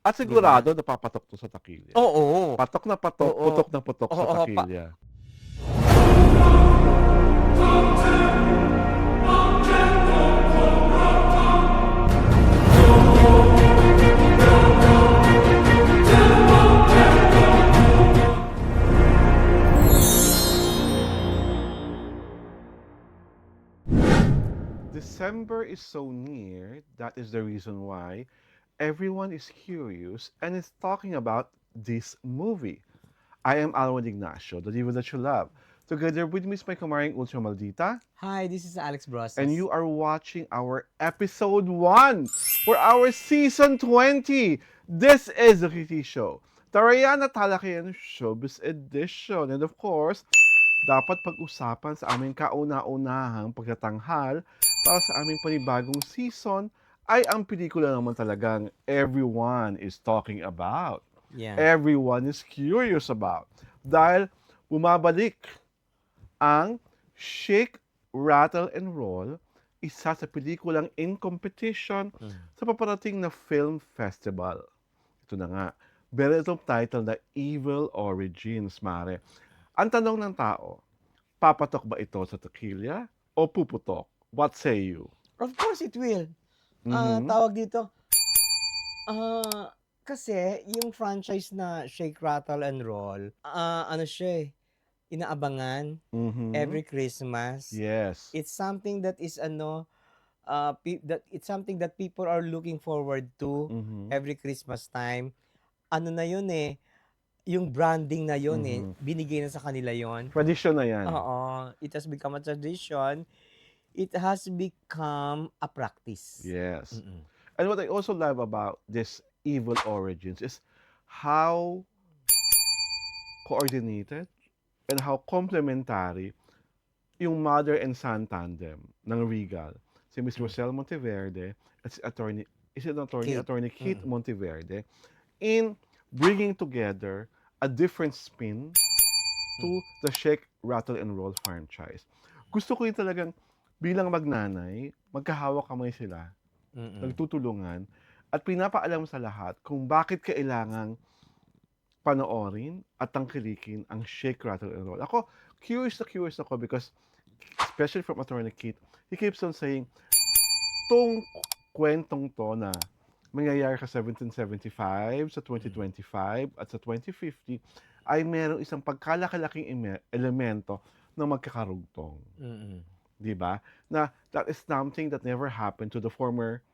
At 'di ba? sigurado napapatok 'to sa takilya. Oo. Patok na patok, Oo. putok na putok sa Oo, takilya. December is so near, that is the reason why everyone is curious and is talking about this movie. I am Alwan Ignacio, the diva that you love. Together with me is my kamaring Ultra Maldita, Hi, this is Alex and Brosas. you are watching our episode 1 for our season 20. This is the Kitty Show, the Rayana Talakayan Showbiz Edition. And of course, dapat pag-usapan sa aming kauna-unahang pagtatanghal para sa aming panibagong season ay ang pelikula naman talagang everyone is talking about. Yeah. Everyone is curious about. Dahil bumabalik ang Shake, Rattle, and Roll, isa sa pelikulang in competition sa paparating na film festival. Ito na nga, meron itong title na Evil Origins, mare. Ang tanong ng tao, papatok ba ito sa tequila o puputok? What say you? Of course it will. Mhm. Tawag dito, kasi yung franchise na Shake, Rattle, and Roll, ano siya, inaabangan Mhm. every Christmas. Yes. It's something that is that it's something that people are looking forward to Mhm. every Christmas time. Ano na yun yung branding na yun Mhm. binigay na sa kanila yun. Tradisyon na yan. Oo, it has become a tradition. It has become a practice. Yes. Mm-mm. And what I also love about this Evil Origins is how coordinated and how complementary yung mother and son tandem ng Regal. Si Miss Rosel Monteverde at si attorney, is it attorney? Kate. Attorney Kate Monteverde in bringing together a different spin to the Shake, Rattle, and Roll franchise. Gusto ko yung talagang bilang magnanay, magkahawak kamay sila, Mm-mm. nagtutulungan, at pinapaalam sa lahat kung bakit kailangang panoorin at tangkilikin ang Shake, Rattle, and Roll. Ako, curious ako because, especially from Attorney Kate, he keeps on saying, tong kwentong to na mangyayari sa 1775, sa 2025, at sa 2050, ay merong isang pagkalaki-laking elemento na magkakarugtong. Mm-mm. Di ba? Na that is something that never happened to the former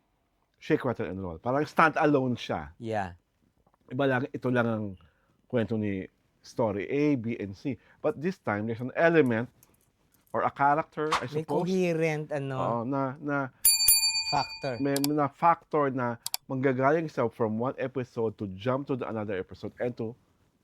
Shake, Rattle, and Roll. Parang stand-alone siya. Yeah. Iba lang, ito lang ang kwento ni story A, B, and C. But this time, there's an element or a character, I May suppose, coherent na factor. may na factor na manggagaling sa from one episode to jump to the another episode and to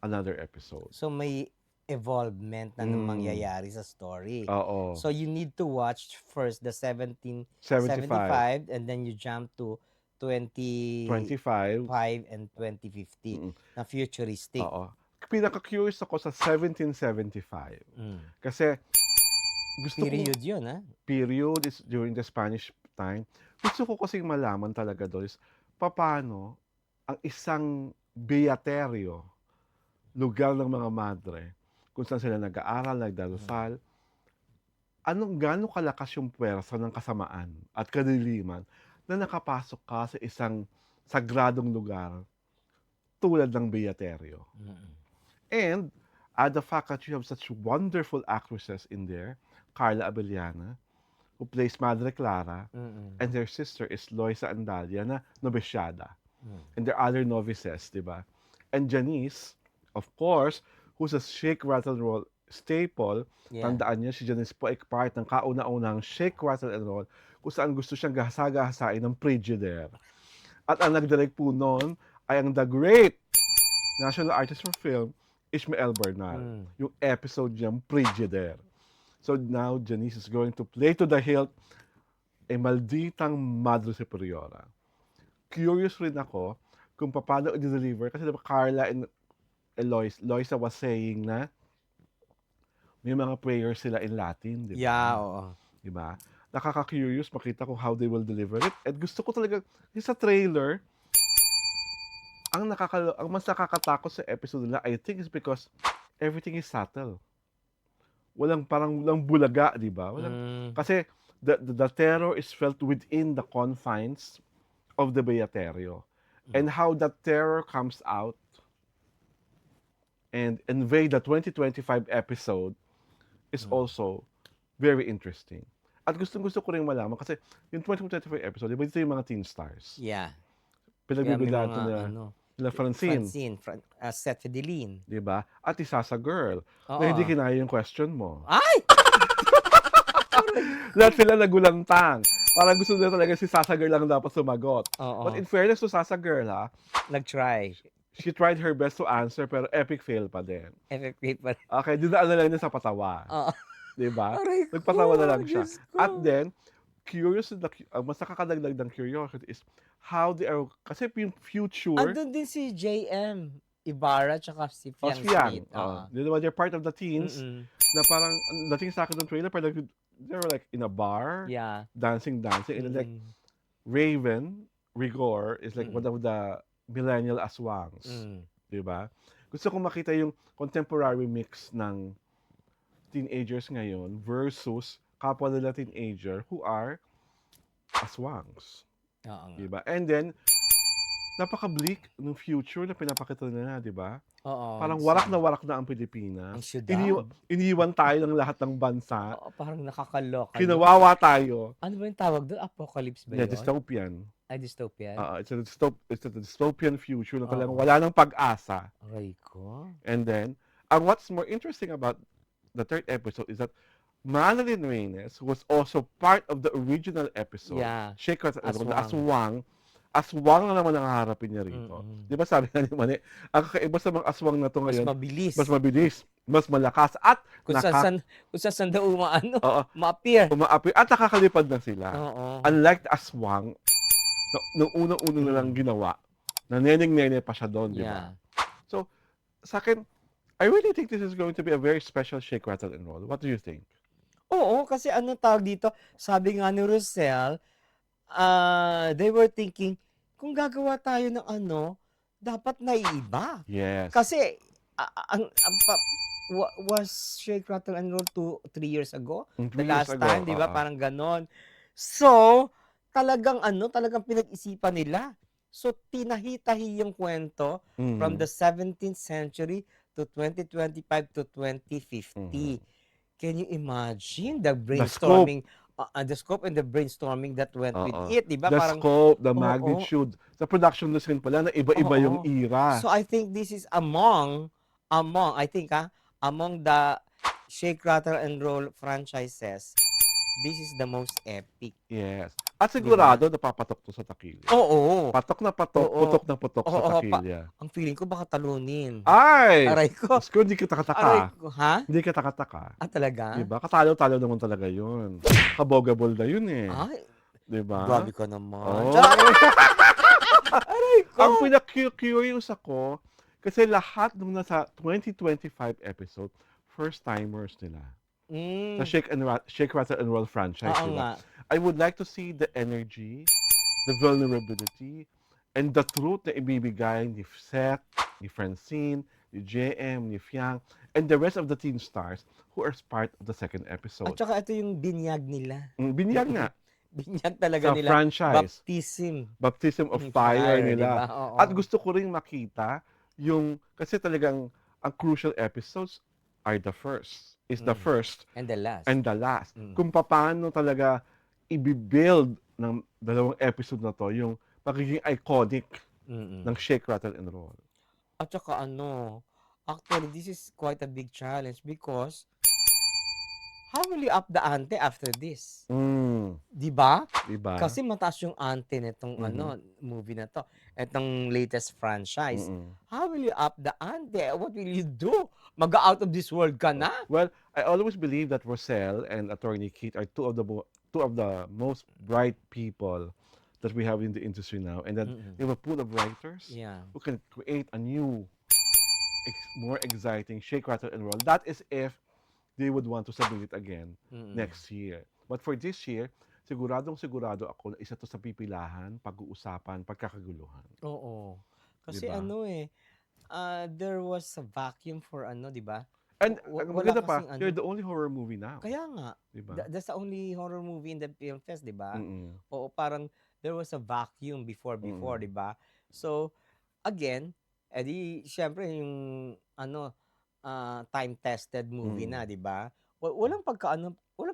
another episode. So may evolvement na mangyayari sa story. Oo. So you need to watch first the 75, 1775 and then you jump to 25, 25 and 2050 na futuristic. oo. Pinaka-curious ako sa 1775. Kasi gusto Period ko, yun, period is during the Spanish time. Gusto ko kasing malaman talaga doon is paano ang isang beaterio, lugar ng mga madre, kung saan sila nag-aaral, nagdarasal, gano'ng kalakas yung puwersa ng kasamaan at kadiliman na nakapasok ka sa isang sagradong lugar tulad ng beaterio. And the fact that you have such wonderful actresses in there, Carla Abellana, who plays Madre Clara, and their sister is Loisa Andalia na novisyada. And there are other novices, di ba? And Janice, of course, who's a Shake, Rattle, Roll staple. Yeah. Tandaan niyo, si Janice po ay part ng kauna-unang Shake, Rattle, and Roll kung saan gusto siyang gahasa-gahasain ng Frigidaire. At ang nagdirect po noon ay ang the great National Artist for Film, Ishmael Bernal. Yung episode niyang Frigidaire. So now, Janice is going to play to the hilt a malditang Madre Superiora. Curious rin ako kung paano i-deliver. Kasi diba Carla and Loisa was saying na may mga prayers sila in Latin, di ba? Yeah, oo. Di ba? Nakaka-curious makita ko how they will deliver it. At gusto ko talaga, sa trailer, ang mas nakakatakot sa episode nila, I think is because everything is subtle. Walang bulaga, 'di ba? Hmm. Kasi the terror is felt within the confines of the Beaterio. Hmm. And how that terror comes out and invade the 2025 episode is Hmm. also very interesting. At gustong-gusto ko rin malaman kasi yung 2025 episode, 'di ba ito yung mga teen stars? Yeah. Kaya may Pinagbibidahan mga to ano, nila Francine, Francine, Seth Fideline. 'di ba? At isa sa girl na hindi Oo. kinaya yung question mo. Ay! Aray Lahat ko. sila nagulantang. Parang gusto nila talaga si Sasa Girl lang dapat sumagot. But Oo. in fairness to Sasa Girl, ha, Nag-try. she tried her best to answer pero epic fail pa din. FFP pa rin. Okay, dinaan na lang niya sa patawa. Oo. 'Di ba? Aray Nagpatawa na ko, lang siya. Diyos At ko. then, mas nakakadagdag ng curiosity is how they are, kasi yung future, Andun din si JM Ibarra tsaka si Fiang Fiang, Smith. Oo. di ba, they're part of the teens Mm. na parang ang dating sa akin ng trailer, parang they were like in a bar, Yeah. dancing, and then like Mm. Raven Rigor is like one Mm. of the millennial aswangs, Mm. di ba? Gusto ko makita yung contemporary mix ng teenagers ngayon versus kapwa nila teenager who are aswangs, Oo nga. di ba? And then, napaka-bleak ng future na pinapakita nila, di ba? Oo. Parang warak na warak na ang Pilipinas. Ang syudad. Iniwan tayo ng lahat ng bansa. Oo, parang nakakaloka. Kinawawa tayo. Ano ba yung tawag doon? Apocalypse ba Yeah, yun? dystopian. Ay, dystopian? It's a dystopian future na talagang Oo. wala ng pag-asa. Aray ko. And then, what's more interesting about the third episode is that Manalyn Reynes was also part of the original episode. Yeah. Sheikh the Aswang. Aswang na naman ang haharapin niya rito. Mm-mm. Di ba sabi nga ni Mani, ang kakaiba sa mga aswang na to Mas ngayon, mabilis. mas mabilis, mas malakas, at Kung saan daw Oo. ma-appear. umaapoy, at nakakalipad na sila. Oo. Unlike the aswang, nung unang-una nilang ginawa, naneneng-nene pa siya doon, di ba? Yeah. So, sa akin, I really think this is going to be a very special Shake, Rattle, and Roll. What do you think? Oo, kasi anong tawag dito? Sabi nga ni Rosel, they were thinking, kung gagawa tayo ng ano, dapat naiiba. Yes. Kasi, was Shake, Rattle, and Roll 3 years ago? The last time, di ba? Parang ganon. So, talagang pinag-isipan nila. So, tinahi-tahi yung kwento from the 17th century to 2025 to 2050. Can you imagine the brainstorming, the scope and the brainstorming that went with it, di ba? The Parang, scope, the magnitude. Sa production design pala, na iba-iba yung era. So, I think this is among the Shake, Rattle, and Roll franchises, this is the most epic. Yes. At sigurado, napapatok to sa takilya. Oo. Patok na patok, Oo. putok na putok sa takilya. Ang feeling ko baka talunin. Ay! Aray ko. Diyos ko, hindi kita Aray kataka. ko. Ha? Hindi kita kataka. Talaga? Diba? Katalo-talo naman talaga yun. Kabogable na yun eh. Ay, Diba? grabe ka naman. Oh. Aray ko. Ang pinaka-curious ako, kasi lahat nung nasa 2025 episode, first-timers nila. Sa Shake, Rattle, and Roll franchise, Oo diba? nga. I would like to see the energy, the vulnerability, and the truth na ibibigay ni Seth, ni Francine, ni JM, ni Fiang, and the rest of the teen stars who are part of the second episode. At saka ito yung binyag nila. Binyag nga. Binyag talaga Sa nila. franchise. Baptism of fire nila. Diba? Oo. At gusto ko rin makita yung, kasi talagang ang crucial episodes are the first. Is the first And the last. and the last. Kung paano talaga i-build ng dalawang episode na to yung pagiging iconic ng Shake, Rattle, and Roll. At saka actually this is quite a big challenge because how will you up the ante after this? Diba? Diba? Kasi mataas yung ante nitong movie na to. Itong latest franchise. How will you up the ante? What will you do? Mag-out of this world ka na? Well, I always believe that Roselle and Attorney Keith are two of the most bright people that we have in the industry now, and that we have a pool of writers who can create a new, more exciting Shake, Rattle, and Roll. That is if they would want to submit it again next year. But for this year, sigurado ako na isa to sa pipilahan, pag-uusapan, pagkakaguluhan. Oo. Kasi ba? there was a vacuum for ano, 'di ba? And ang Wala maganda pa, kasing you're ano. the only horror movie now, Kaya nga, 'di ba? that's the only horror movie in the film fest, 'di ba? Mm, Oo, parang there was a vacuum before, mm, 'di ba? So, again, edi siyempre yung ano, time-tested movie na, mm. 'di ba? Walang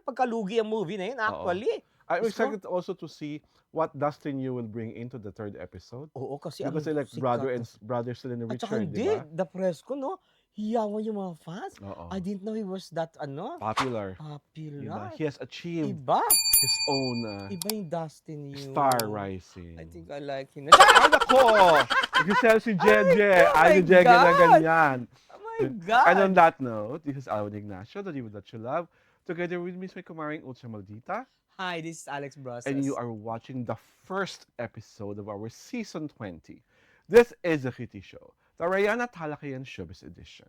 pagkalugi ang movie na yun Oo. actually. I'm Diyos ko, excited also to see what Dustin Yu will bring into the third episode oo, kasi because ang they're like sikat na brother still and at saka Richard, 'di hindi, ba? the Fresco 'no, hiyawan yung mga fans. I Oo. didn't know he was that Popular, 'di ba? popular. He has achieved Iba, his own iba yung Dustin star Yu. I rising. think I like him. Ay naku! Giselle si Jeje, Oh ay my ni Jeje na God! ganyan. Oh my And on God! that note, this is Alvin Ignacio, the diva that you love. Together with Miss May Kumaring Ultra Maldita, Hi, this is Alex and you Brosas. are watching the first episode of our season 20. This is the Kitty Show, the Rayana Talakayan Showbiz Edition.